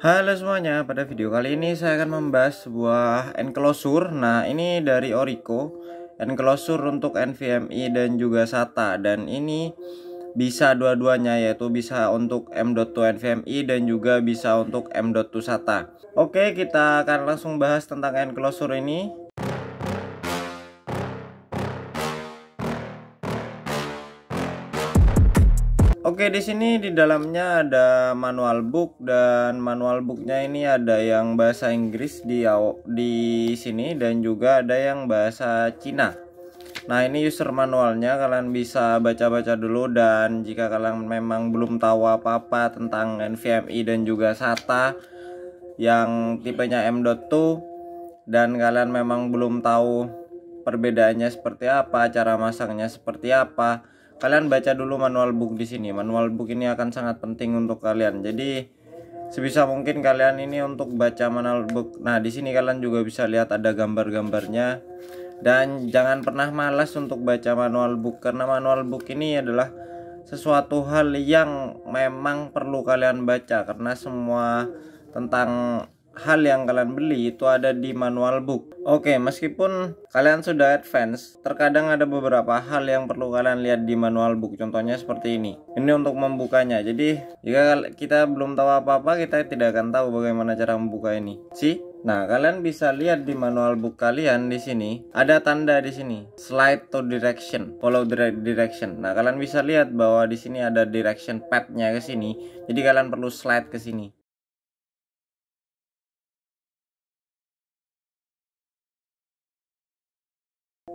Halo semuanya, pada video kali ini saya akan membahas sebuah enclosure. Nah, ini dari Orico, enclosure untuk NVMe dan juga SATA. Dan ini bisa dua-duanya, yaitu bisa untuk M.2 NVMe dan juga bisa untuk M.2 SATA. Oke, kita akan langsung bahas tentang enclosure ini. Oke, di sini di dalamnya ada manual book, dan manual booknya ini ada yang bahasa Inggris di sini dan juga ada yang bahasa Cina. Nah, ini user manualnya, kalian bisa baca-baca dulu, dan jika kalian memang belum tahu apa-apa tentang NVMe dan juga SATA yang tipenya M.2 dan kalian memang belum tahu perbedaannya seperti apa, cara masangnya seperti apa, kalian baca dulu manual book di sini. Manual book ini akan sangat penting untuk kalian. Jadi sebisa mungkin kalian ini untuk baca manual book. Nah, di sini kalian juga bisa lihat ada gambar-gambarnya. Dan jangan pernah malas untuk baca manual book, karena manual book ini adalah sesuatu hal yang memang perlu kalian baca, karena semua tentang hal yang kalian beli itu ada di manual book. Oke, meskipun kalian sudah advance, terkadang ada beberapa hal yang perlu kalian lihat di manual book. Contohnya seperti ini. Ini untuk membukanya. Jadi, jika kita belum tahu apa-apa, kita tidak akan tahu bagaimana cara membuka ini. Nah, kalian bisa lihat di manual book kalian di sini ada tanda di sini, slide to direction, follow the direction. Nah, kalian bisa lihat bahwa di sini ada direction pad-nya ke sini. Jadi kalian perlu slide ke sini.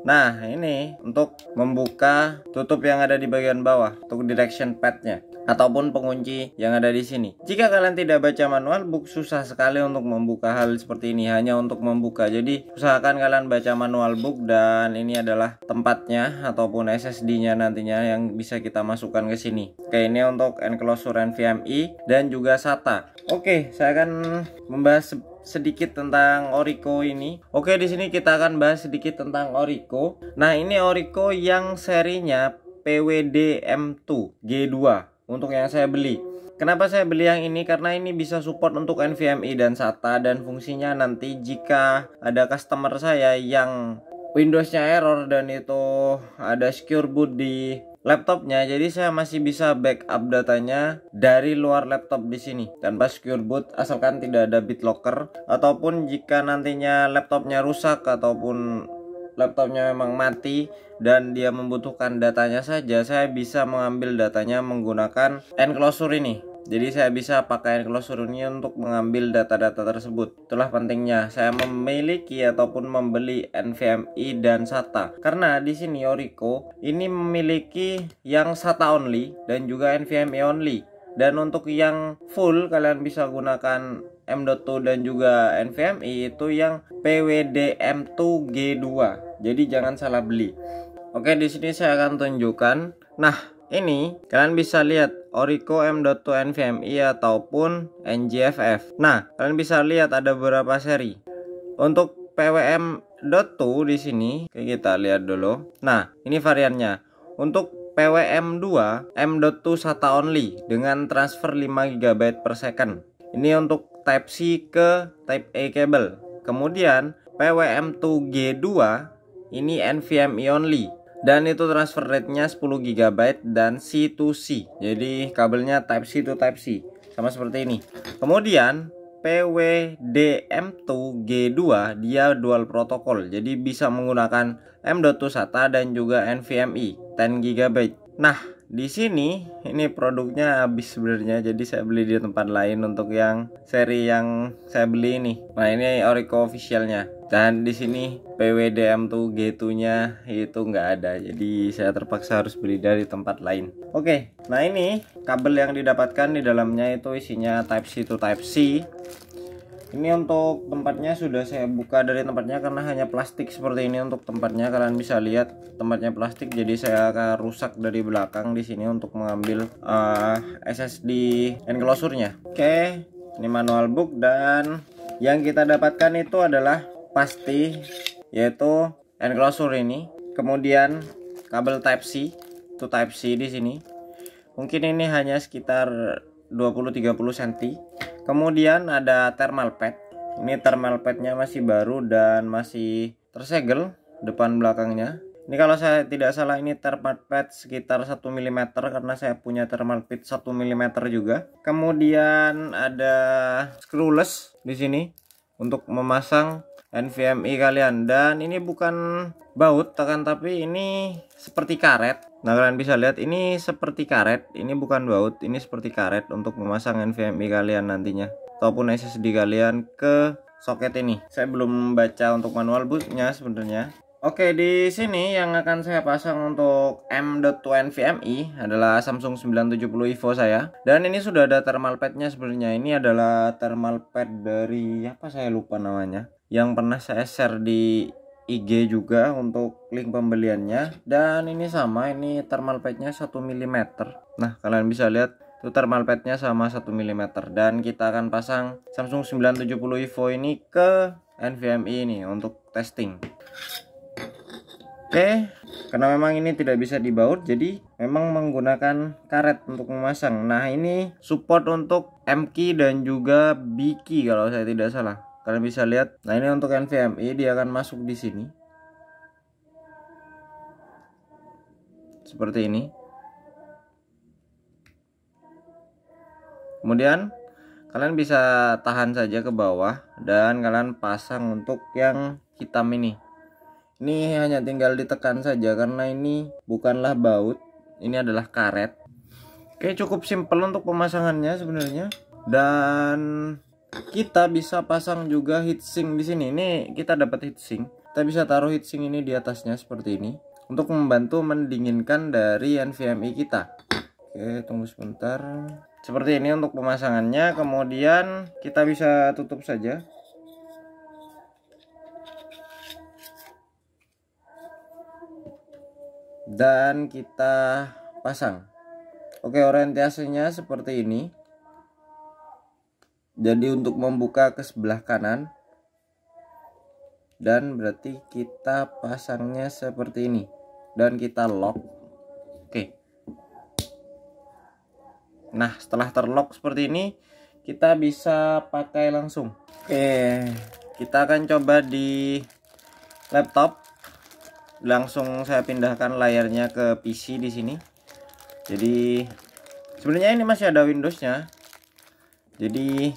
Nah, ini untuk membuka tutup yang ada di bagian bawah untuk direction pad-nya ataupun pengunci yang ada di sini. Jika kalian tidak baca manual book, susah sekali untuk membuka hal seperti ini, hanya untuk membuka. Jadi, usahakan kalian baca manual book, dan ini adalah tempatnya ataupun SSD-nya nantinya yang bisa kita masukkan ke sini. Oke, ini untuk enclosure NVMe dan juga SATA. Oke, saya akan membahas sedikit tentang Orico ini. Oke, di sini kita akan bahas sedikit tentang Orico. Nah, ini Orico yang serinya PWD M2 G2 untuk yang saya beli. Kenapa saya beli yang ini? Karena ini bisa support untuk NVMe dan SATA, dan fungsinya nanti jika ada customer saya yang Windowsnya error dan itu ada secure boot di laptopnya, jadi saya masih bisa backup datanya dari luar laptop di sini tanpa secure boot, asalkan tidak ada BitLocker. Ataupun jika nantinya laptopnya rusak ataupun laptopnya memang mati dan dia membutuhkan datanya saja, saya bisa mengambil datanya menggunakan enclosure ini. Jadi saya bisa pakai enclosure ini untuk mengambil data-data tersebut. Itulah pentingnya saya memiliki ataupun membeli NVMe dan SATA. Karena di sini Orico ini memiliki yang SATA only dan juga NVMe only. Dan untuk yang full kalian bisa gunakan M.2 dan juga NVMe itu yang PWD-M2G2. Jadi jangan salah beli. Oke, di sini saya akan tunjukkan. Nah, ini kalian bisa lihat Orico M.2 NVMe ataupun NGFF. Nah, kalian bisa lihat ada beberapa seri. Untuk PWM.2 di sini kita lihat dulu. Nah, ini variannya. Untuk PWM2 M.2 SATA only dengan transfer 5 GB per second. Ini untuk Type C ke Type A cable. Kemudian PWM2G2 ini NVMe only, dan itu transfer rate-nya 10 GB dan C to C. Jadi kabelnya Type C to Type C, sama seperti ini. Kemudian PWD-M2G2 dia dual protokol. Jadi bisa menggunakan M.2 SATA dan juga NVMe 10 GB. Nah, di sini ini produknya habis sebenarnya, jadi saya beli di tempat lain untuk yang seri yang saya beli ini. Nah, ini Orico officialnya. Dan di sini PWD-M2G2-nya itu nggak ada, jadi saya terpaksa harus beli dari tempat lain. Oke, nah ini kabel yang didapatkan di dalamnya itu isinya Type C to Type C. Ini untuk tempatnya sudah saya buka dari tempatnya karena hanya plastik seperti ini untuk tempatnya. Kalian bisa lihat tempatnya plastik, jadi saya akan rusak dari belakang di sini untuk mengambil SSD enclosure-nya. Oke, ini manual book, dan yang kita dapatkan itu adalah pasti yaitu enclosure ini. Kemudian kabel Type C to Type C di sini. Mungkin ini hanya sekitar 20-30 cm. Kemudian ada thermal pad. Ini thermal padnya masih baru dan masih tersegel depan belakangnya. Ini kalau saya tidak salah ini thermal pad sekitar 1 mm karena saya punya thermal pad 1 mm juga. Kemudian ada screwless di sini untuk memasang NVMe kalian, dan ini bukan baut tekan tapi ini seperti karet. Nah, kalian bisa lihat ini seperti karet, ini bukan baut, ini seperti karet untuk memasang NVMe kalian nantinya ataupun SSD kalian ke soket ini. Saya belum membaca untuk manual bootnya sebenarnya. Oke, di sini yang akan saya pasang untuk M.2 NVMe adalah Samsung 970 EVO saya. Dan ini sudah ada thermal padnya sebenarnya. Ini adalah thermal pad dari apa saya lupa namanya. Yang pernah saya share di IG juga untuk link pembeliannya. Dan ini sama, ini thermal padnya 1 mm. Nah, kalian bisa lihat itu thermal padnya sama 1 mm. Dan kita akan pasang Samsung 970 EVO ini ke NVMe ini untuk testing. Oke, karena memang ini tidak bisa dibaut, jadi memang menggunakan karet untuk memasang. Nah, ini support untuk M key dan juga B key kalau saya tidak salah. Kalian bisa lihat. Nah, ini untuk NVMe dia akan masuk di sini. Seperti ini. Kemudian kalian bisa tahan saja ke bawah dan kalian pasang untuk yang hitam ini. Ini hanya tinggal ditekan saja karena ini bukanlah baut, ini adalah karet. Oke, cukup simpel untuk pemasangannya sebenarnya. Dan kita bisa pasang juga heatsink di sini. Ini kita dapat heatsink. Kita bisa taruh heatsink ini di atasnya seperti ini untuk membantu mendinginkan dari NVMe kita. Oke, tunggu sebentar. Seperti ini untuk pemasangannya. Kemudian kita bisa tutup saja. Dan kita pasang. Oke, orientasinya seperti ini. Jadi untuk membuka ke sebelah kanan, dan berarti kita pasangnya seperti ini dan kita lock. Oke. Nah, setelah terlock seperti ini, kita bisa pakai langsung. Oke, kita akan coba di laptop. Langsung saya pindahkan layarnya ke PC di sini. Jadi sebenarnya ini masih ada Windowsnya. Jadi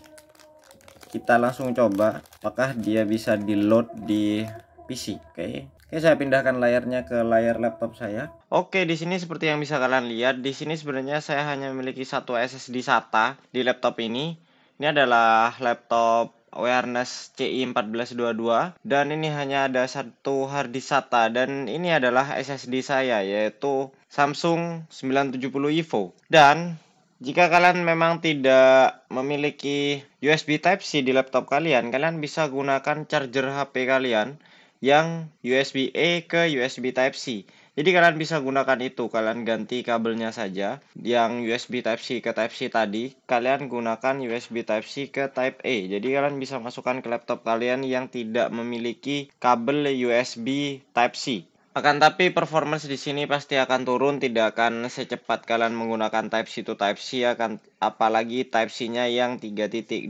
kita langsung coba apakah dia bisa di load di PC. Oke, saya pindahkan layarnya ke layar laptop saya. Oke, di sini seperti yang bisa kalian lihat, di sini sebenarnya saya hanya memiliki satu SSD SATA di laptop ini. Ini adalah laptop Awareness CI1422 dan ini hanya ada satu harddisk SATA, dan ini adalah SSD saya yaitu Samsung 970 EVO. Dan jika kalian memang tidak memiliki USB Type-C di laptop kalian, kalian bisa gunakan charger HP kalian yang USB-A ke USB Type-C. Jadi kalian bisa gunakan itu, kalian ganti kabelnya saja. Yang USB Type-C ke Type-C tadi, kalian gunakan USB Type-C ke Type-A. Jadi kalian bisa masukkan ke laptop kalian yang tidak memiliki kabel USB Type-C. Akan tapi performance di sini pasti akan turun, tidak akan secepat kalian menggunakan Type-C to Type-C, akan apalagi Type-C-nya yang 3.2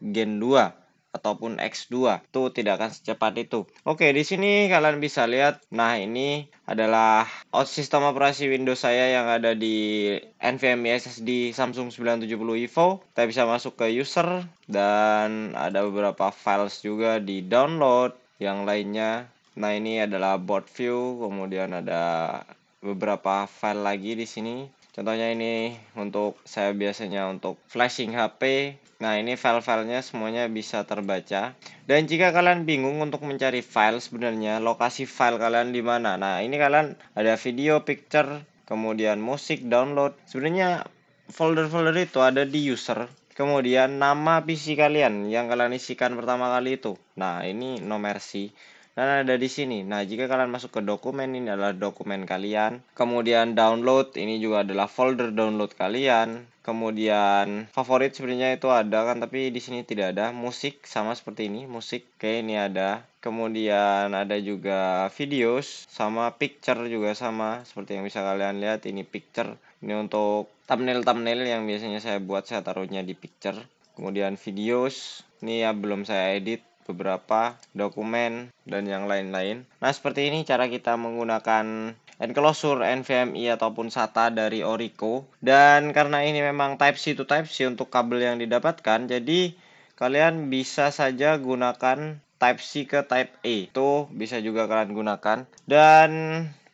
Gen 2 ataupun X2 itu tidak akan secepat itu. Oke, di sini kalian bisa lihat. Nah, ini adalah sistem operasi Windows saya yang ada di NVMe SSD Samsung 970 EVO. Kita bisa masuk ke user dan ada beberapa files juga di download yang lainnya. Nah, ini adalah board view, kemudian ada beberapa file lagi di sini. Contohnya ini untuk saya biasanya untuk flashing HP. Nah, ini file-filenya semuanya bisa terbaca. Dan jika kalian bingung untuk mencari file, sebenarnya lokasi file kalian di mana. Nah, ini kalian ada video, picture, kemudian musik, download. Sebenarnya folder-folder itu ada di user. Kemudian nama PC kalian yang kalian isikan pertama kali itu. Nah, ini no mercy. Dan ada di sini. Nah, jika kalian masuk ke dokumen, ini adalah dokumen kalian. Kemudian download, ini juga adalah folder download kalian. Kemudian favorit sebenarnya itu ada kan, tapi di sini tidak ada. Musik sama seperti ini, musik. Oke, ini ada. Kemudian ada juga videos sama picture juga sama seperti yang bisa kalian lihat. Ini picture. Ini untuk thumbnail yang biasanya saya buat, saya taruhnya di picture. kemudian videos, ini ya belum saya edit, beberapa dokumen dan yang lain-lain. Nah, seperti ini cara kita menggunakan enclosure NVMe ataupun SATA dari Orico. Dan karena ini memang Type-C to Type-C untuk kabel yang didapatkan, jadi kalian bisa saja gunakan Type-C ke Type-A. Itu bisa juga kalian gunakan. Dan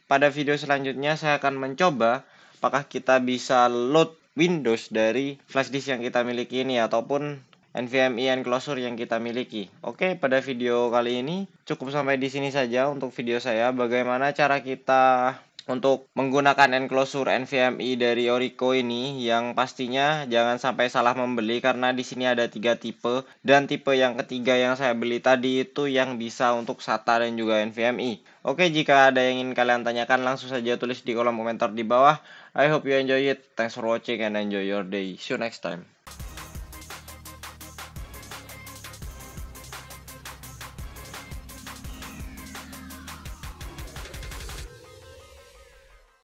pada video selanjutnya saya akan mencoba apakah kita bisa load Windows dari flash disk yang kita miliki ini ataupun NVMe enclosure yang kita miliki. Oke, pada video kali ini cukup sampai di sini saja untuk video saya. Bagaimana cara kita untuk menggunakan enclosure NVMe dari Orico ini, yang pastinya jangan sampai salah membeli karena di sini ada 3 tipe, dan tipe yang ketiga yang saya beli tadi itu yang bisa untuk SATA dan juga NVMe. Oke, jika ada yang ingin kalian tanyakan langsung saja tulis di kolom komentar di bawah. I hope you enjoy it. Thanks for watching and enjoy your day. See you next time.